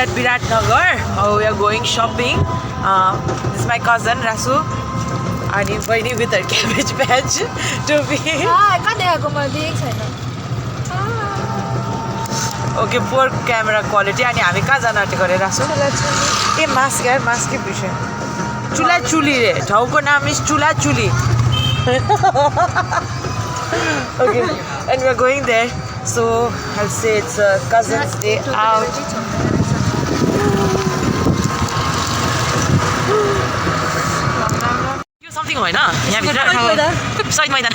at Biratnagar. We are going shopping. This is my cousin Rasu. And he's going with her cabbage patch to be. Okay, poor camera quality. And we can't go Rasu. Hey, mask yaar, mask ke piche. Chula chuli re. Thau ko naam is Chula Chuli. Okay, and we are going there. So I'll say it's a cousin's day out. Something होइन यहाँ भित्र सहिद मैदान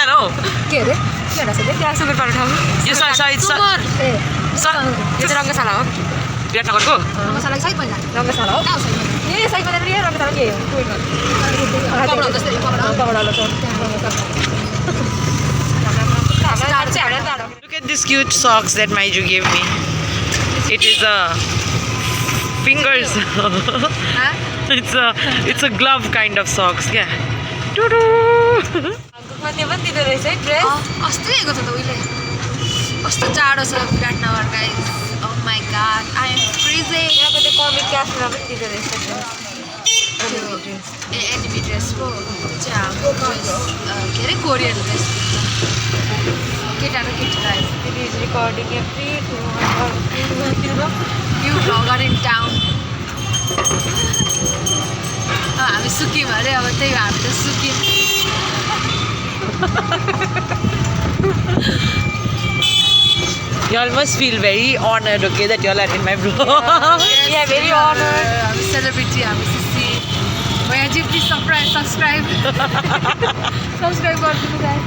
हो के अरे के होला सबै त्यहाँ सुपर पारो ठाउँ यो सहिद यो चाहिँ रङ्गशाला हो विराटनगरको रङ्गशाला सहिद मैदान रङ्गशाला हो ए सहिद मैदान रे रङ्गशाला के हो Look at this cute socks that Maiju gave me. It is a fingers. It's a glove kind of socks. Yeah. त्यो पनि दिँदो रहेछ है ड्रेस अस्ति हेरेको छ त उहिले कस्तो जाडो छ Biratnagar guys oh my god I am freezing यहाँको त्यो कमिक क्याफेमा पनि दिँदो रहेछ ए एनिमी ड्रेस पो चाहिँ के अरे कोरियन ड्रेस केटा र केटी guys this is recording every you vlogger in town हामी सुक्यौँ अरे अब त्यही हामी त सुक्यौँ Y'all must feel very honored, okay, that y'all are in my vlog. Yeah, very honored. I'm a celebrity. I'm a CC. Mayaji, please subscribe. Subscribe गरिदिनु guys.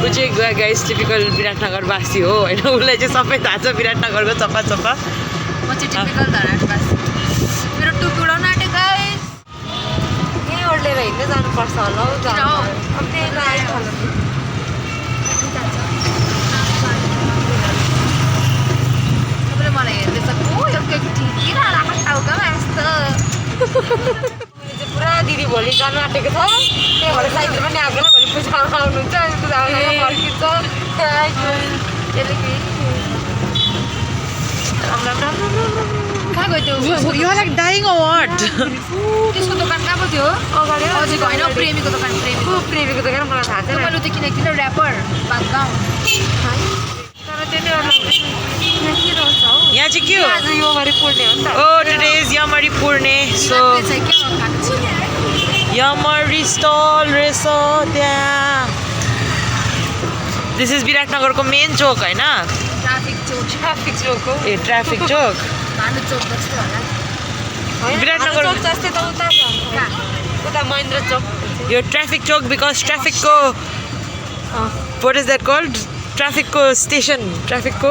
ऊ चाहिँ गाइस टिपिकल विराटनगरवासी हो होइन उसलाई चाहिँ सबै थाहा छ विराटनगरको चप्पा चप्पा म चाहिँ टिपिकल धरानवासी मेरो टुपी उडाउन आँट्यो गाइस यही ओल्डेर हिँड्दै जानुपर्छ होला हौ तपाईँले मलाई हेर्दैछ ओ यो केटी किन राख्नु टाउकोमा यस्तो पुरा दिदी भोलि जानु आँटेको छ त्यही भएर साइकल पनि आएको भोलि पूजामा आउनुहुन्छ अनि पूजामा फर्किन्छ कहाँ गयो त्यो You are like dying or what? त्यसको दोकान कहाँ पो थियो अगाडि अझै होइन प्रेमीको दोकान प्रेमीको दोकान मलाई थाहा छैन मैले त्यो किनेको थिएँ ऱ्यापर बागगाउँ तर त्यसले यहाँ चाहिँ के हो आज योमरी पूर्णे हो नि त Oh, today is Yamari Purne. So Yamari stall रहेछ त्यहाँ. This is विराटनगरको मेन चोक होइन ट्राफिक चोक हो ए ट्राफिक चोक भानु चोक जस्तो होला विराटनगर चोक जस्तै त उता छ उता महेन्द्र चोक यो ट्राफिक चोक बिकज ट्राफिकको what is that called ट्राफिकको स्टेसन ट्राफिकको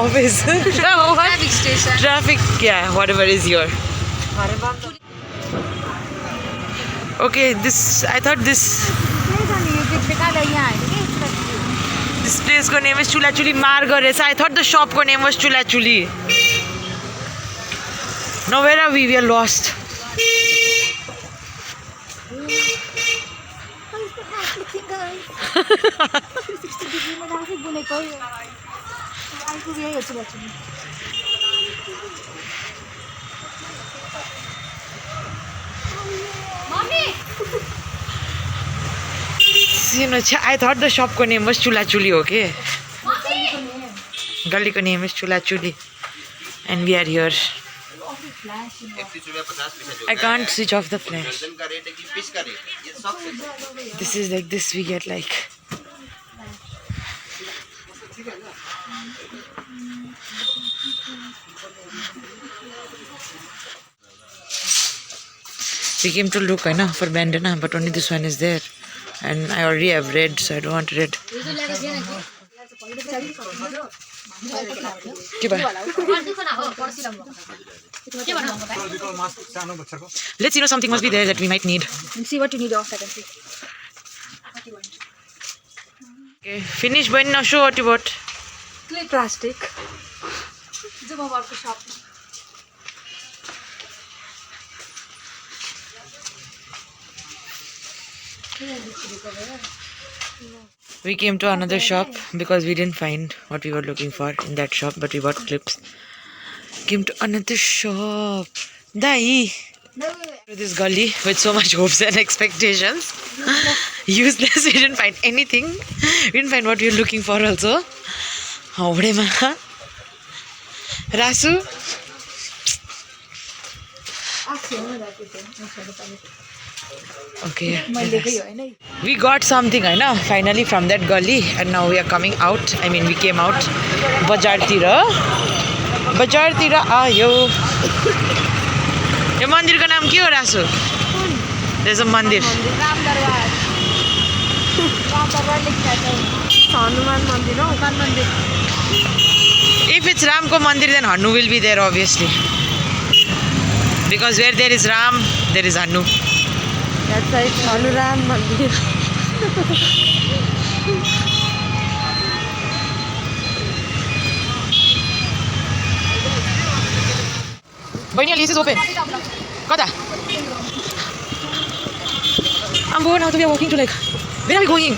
office traffic station traffic yeah whatever is here. Okay, I thought this place ko name is Chula Chuli Marg रहेछ. I thought the shop ko name was Chula Chuli. Now where are we? We are lost. You know, I thought the shop ko name was Chula Chuli, okay? Gully ko name is Chula Chuli. And we are here. I can't switch off the flash. This is like this we get like. We came to look for bandana, but only this one is there. And I already have red, so I don't want red. Let's see, something must be there that we might need. See what you need off, I can see. Okay, finish, but now show what you bought. Clay plastic. Jump over to shop. We came to another shop because we didn't find what we were looking for in that shop, but we bought clips. Came to another shop. Dai. To this gully with so much hopes and expectations. Useless. We didn't find anything. We didn't find what we were looking for also. Haurema. Rasu. Okay. We got something, I know, finally from that gully, and now we are coming out. I mean, we came out. Bazaar tira ayo. यो मन्दिरको नाम के हो Raso? There's a mandir. If it's Ramko mandir, then Hanu will be there obviously. Because where there is Ram, there is Hanu. That's right, Hanuram Mandir. Bhaiya, lease is open. Kada? I'm bored now, so we are walking to like. Where are we going?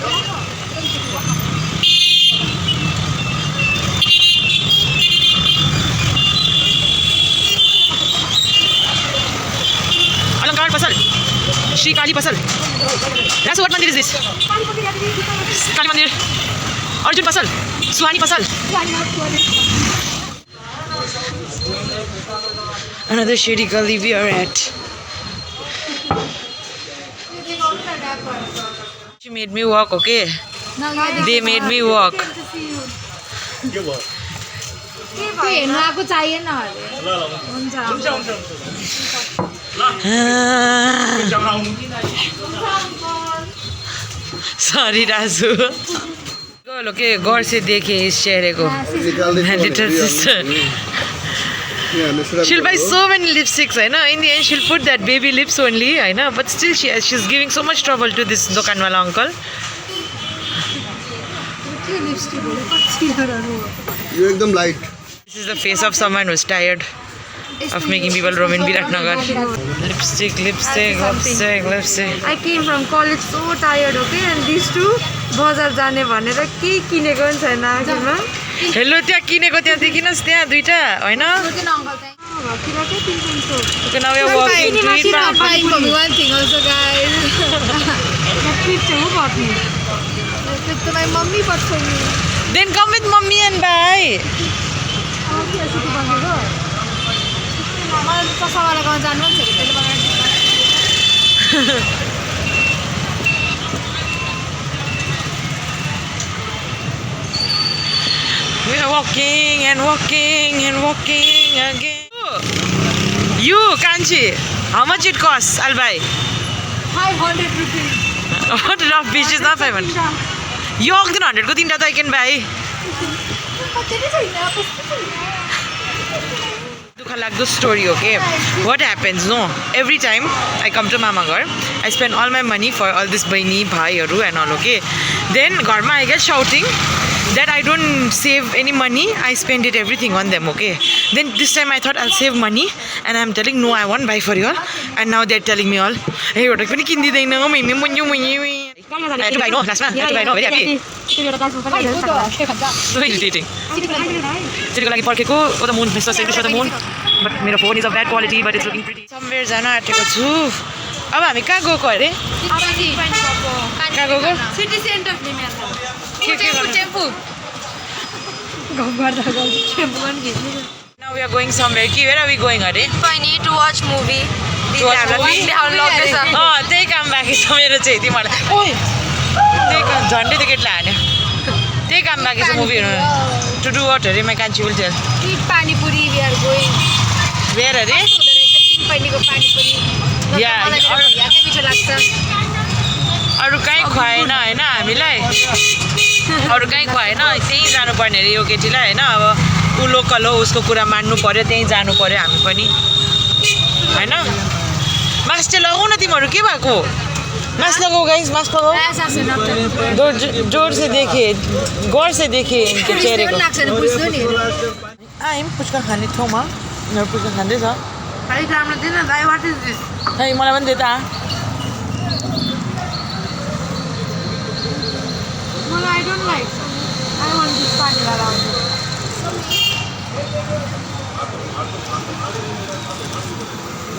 Alankar Pasal. Shri Kali Pasal. That's what mandir is this? Kali Mandir. Arjun Pasal. Suhani Pasal. Another shady gully we are at. She made me walk, okay? They made me walk. Sorry, Razu. Go, look, God se dekhe is share ko. My little sister. She'll buy so many lipsticks, I know. In the end, she'll put that baby lips only, I know. But still, she's giving so much trouble to this dokanwala uncle. You're एकदम light. This is the face of someone who's tired of making people roam in Viratnagar. Lipstick, lipstick, lipstick, lipstick. I came from college so tired, okay? And these two, बजार जाने भनेर के किनेको पनि छैन आखिरमा. Hello त्यहाँ किनेको त्यहाँ देखिनुहोस् त्यहाँ दुईटा होइन now we are walking to eat buying for me one thing also, guys. To my mommy bought for me. then come with mommy and buy मलाई चसावालाकोमा जानु मन छ कि त्यसले मलाई we are walking and walking and walking again. You Kanchi, how much it costs? I'll buy. 500 rupees. What rough beach is not 500. You walk the 100 ko tinta I can buy. Dukha lagdo story, okay? What happens? No, every time I come to Mamagar, I spend all my money for all this baini, bhaiharu and all, okay? Then Garma I get shouting that I don't save any money, I spend it everything on them, okay? Then this time I thought I'll save money and I'm telling no, I won't buy for you all. And now they're telling me all, hey, what I have to buy, no, last man, I have to buy, no, very happy. So irritating. Oh, the moon, Mr. Saying to show the moon. But my phone is of bad quality, but it's looking pretty. Somewhere जाना आटेको छु. अब हामी कहाँ गएको अरे? कहाँ गएको? City centre premier के गर्नु? टेम्पू गफर्दा टेम्पू पनि खिच्नु. Now we are going somewhere. Where are we going अरे? I need to watch movie. To watch movie? त्यही काम बाँकी छ मेरो चाहिँ तिमीलाई. ओइ. त्यही काम झन्डै त केटलाई हान्यो. त्यही काम बाँकी छ मुभी हेर्नु. To do what अरे? My कान्छी will tell. Eat pani puri, we are going. Where अरे? पानीको पानी पुरी. Yeah. याकै मिठो लाग्छ. अरू कहीँ खुवाएन होइन हामीलाई. अरू कहीँ खुवाएन त्यहीँ जानुपर्ने अरे यो केटीलाई होइन. अब ऊ लोकल हो उसको कुरा मान्नु पर्यो त्यहीँ जानु पर्यो हामी पनि होइन. मास्क चाहिँ लगाऊ न तिमीहरू के भएको? मास्क लगाऊ गाइस मास्क लगाऊ. जोर से देखे गौर से देखे इनके चेहरे को. आइम पुच्का खाने ठाउँमा उनीहरू पुच्का खाँदैछ. खालि राम्रो दिन दाइ व्हाट इज दिस? खै मलाई पनि दे त. I don't like. I want this vanilla around.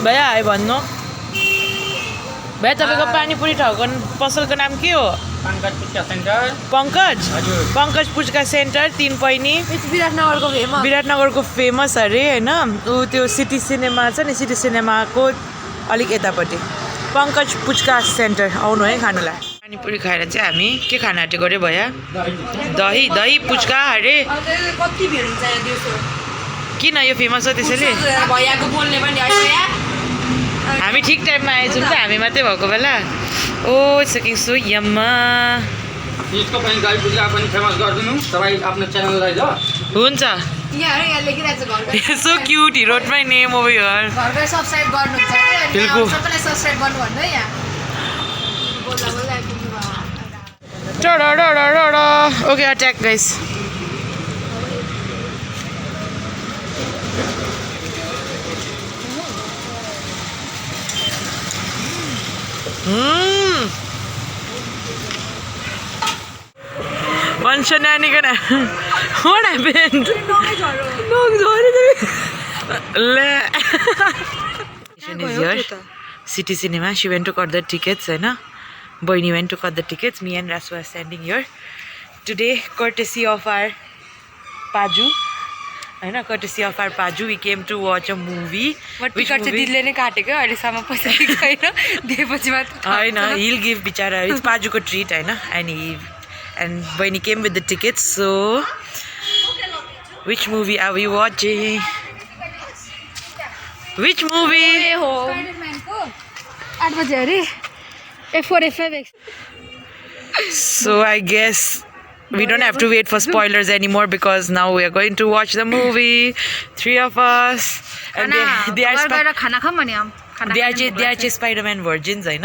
भैया है भन्नु भैया तपाईँको पानीपुरी ठाउँको पसलको नाम के हो पंकज पुचका सेन्टर पङ्कज हजुर पङ्कज पुच्का सेन्टर 3 पैनी It's विराटनगरको फेमस. विराटनगरको फेमस अरे होइन ऊ त्यो सिटी सिनेमा छ नि सिटी सिनेमाको अलिक यतापट्टि पङ्कज पुच्का सेन्टर आउनु है खानुलाई पानीपुरी खाएर चाहिँ हामी के खान आँटेको अरे भैया दही दही पुच्का अरे कति भिड हुन्छ यहाँ दिउँसो. किन यो फेमस हो त्यसैले भैयाको बोल्ने पनि है भैया. हामी ठिक टाइममा आएछौँ त हामी मात्रै भएको बेला ओ सकिङ सो यम्मा यसको पनि दही पुचका पनि फेमस गरिदिनु तपाईँ आफ्नो च्यानललाई ल हुन्छ यहाँ लेखिरहेको छ घरको. सो क्युट हिरोडमै नेम ओभर हियर घरकै सब्सक्राइब गर्नुहुन्छ है. अनि बिल्कुल. सबैलाई सब्सक्राइब गर्नु भन्नु है यहाँ. बोल्दा बोल्दा आइपुग्नु भयो. टडडडडड okay attack guys One shenanigan. What happened? Is here. City Cinema. She went to cut the tickets, na? Boyni went to cut the tickets. Me and Rasu are standing here. Today, courtesy of our Paju. Courtesy of our Paju, we came to watch a movie. Which movie? He'll give bichara. It's Paju ko treat, and Boyni came with the tickets. So, which movie are we watching? Which movie? So I guess we don't have to wait for spoilers anymore because now we are going to watch the movie. 3 of us. And they are just Spider-Man virgins, right?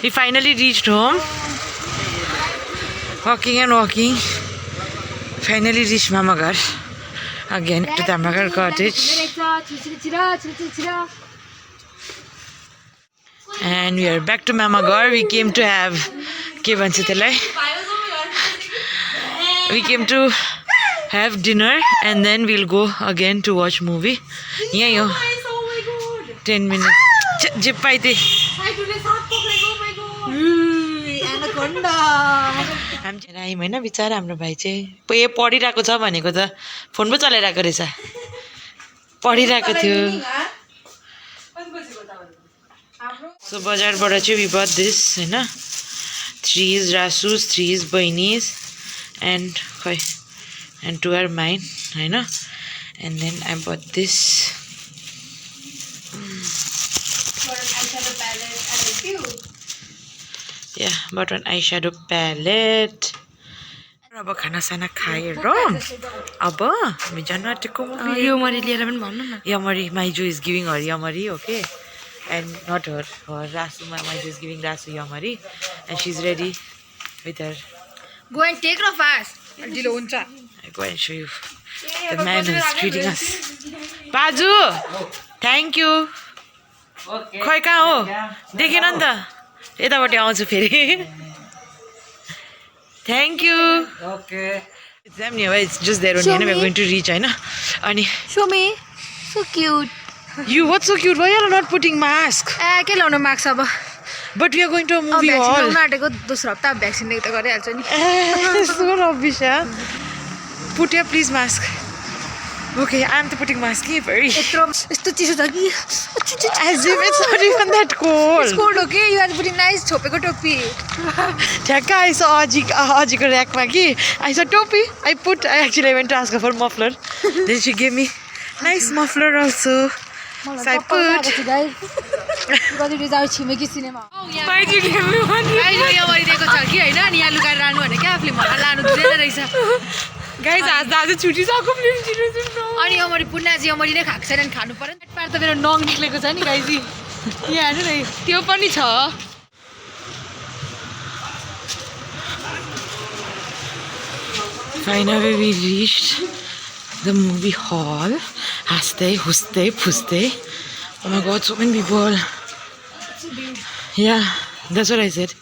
We finally reached home. Walking and walking. Finally reached Mamagar. Again to the Mamagar cottage. And we are back to Mamagar. We came to have we came to have dinner and then we'll go again to watch movie. Yeah, yo. 10 minutes. Jip paite. आयौँ होइन बिचरा हाम्रो भाइ चाहिँ ए पढिरहेको छ भनेको त फोन पो चलाइरहेको रहेछ पढिरहेको थियो सो बजारबाट चाहिँ we bought this होइन 3 is Rasu's 3 is Boyni's and खै and 2 are mine होइन and then I bought this yeah bought an eyeshadow palette अब खाना साना खाएर अब हामी जानु आँटेको मुभी योमरी लिएर पनि भन्नु न Yamari Maiju is giving her Yamari okay and not her Rasu Maiju is giving Rasu Yamari and she's ready with her Go and take her fast ढिलो हुन्छ I go and show you the man who is treating us Paju thank you खै कहाँ हो देखेन नि त यतापट्टि आउँछु फेरि Thank you. Okay. It's them nearby. It's just there only. We're going to reach, I know. Ani. Show me. So cute. You, what's so cute? Why are you not putting mask? के लाउनु marks अब But we are going to a movie hall. Vaccine लाउनु आँटेको दोस्रो हप्ता vaccine त गरिहाल्छ नि So rubbish, huh? Put your please mask. Okay, I'm putting mask. Very. यस्तो चिसो छ कि As if it's not even that cold. Cold हो कि यु आर पुटिङ नाइस छोपेको टोपी ठ्याक्क I saw अजीको ऱ्याकमा कि I saw topi. I actually went to ask her for muffler. Then she gave me nice muffler also. So I put. कति जाऊ छिमेकी cinema Maiju gave me one. यहाँ गरिदिएको छ कि होइन अनि यहाँ लुगाएर लानु भने क्या आफूले मलाई लानु दिँदैन रहेछ Guys, आज दाजु छुट्टी सको प्लिज अनि अमरी पुण्यजी अमरी नै खाएको छैन खानु पर्यो नि पार त मेरो नङ निक्लेको छ नि गाइजी यहाँ हेर्नु न त्यो पनि छ Finally we reached the movie hall. Haste, huste, puste. Oh my god, so many people. Yeah, that's what I said.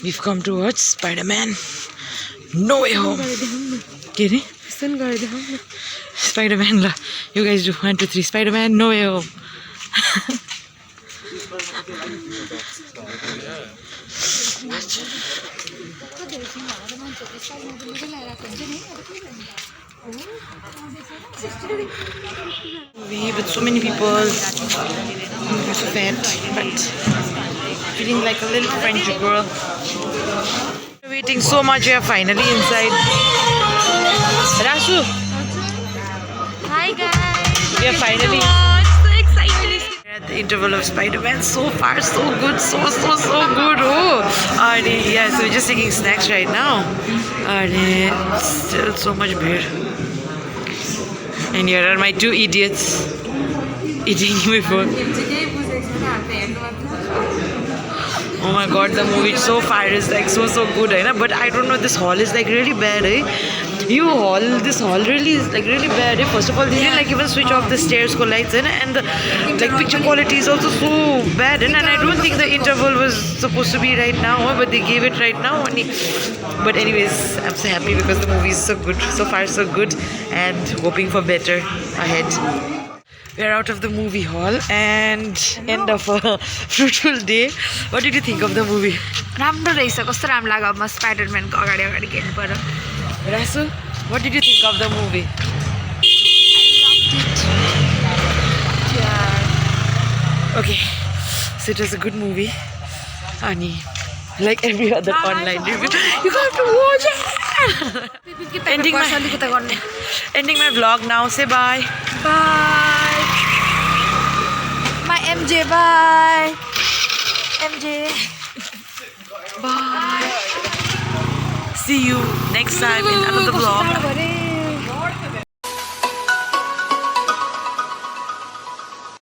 We've come to watch Spider-Man No Way Home. के अरे Spider-Man ल you guys do 1 2 3 Spider-Man No Way Home. Movie with so many people, so fat, but feeling like a little French girl. We're waiting so much, we are finally inside. Rasu, Hi guys. we are finally So excited. at the interval of Spider-Man. So far, so good, so good. Oh, yeah. So we're just taking snacks right now. Still so much beer. And here are my two idiots eating my food. Oh my god, the movie so far is like so good, right? But I don't know, this hall is like really bad, eh? This hall really is like really bad, eh? First of all, they didn't like even switch off the stairs ko lights, eh? And the like picture quality is also so bad, eh? And I don't think the interval was supposed to be right now, but they gave it right now only. But anyways, I'm so happy because the movie is so good, so far so good, and hoping for better ahead. We're out of the movie hall and end of a fruitful day. What did you think of the movie? राम्रो रहेछ कस्तो राम्रो लाग्यो अब म स्पाइडरम्यानको अगाडि अगाडि हेर्नु पर्यो Rasu, what did you think of the movie? Okay, so it was a good movie. Ani, like every other online review, you have to watch it. Ending my vlog now. Say bye. Bye. My MJ, bye. MJ. Bye. See you next time in another vlog.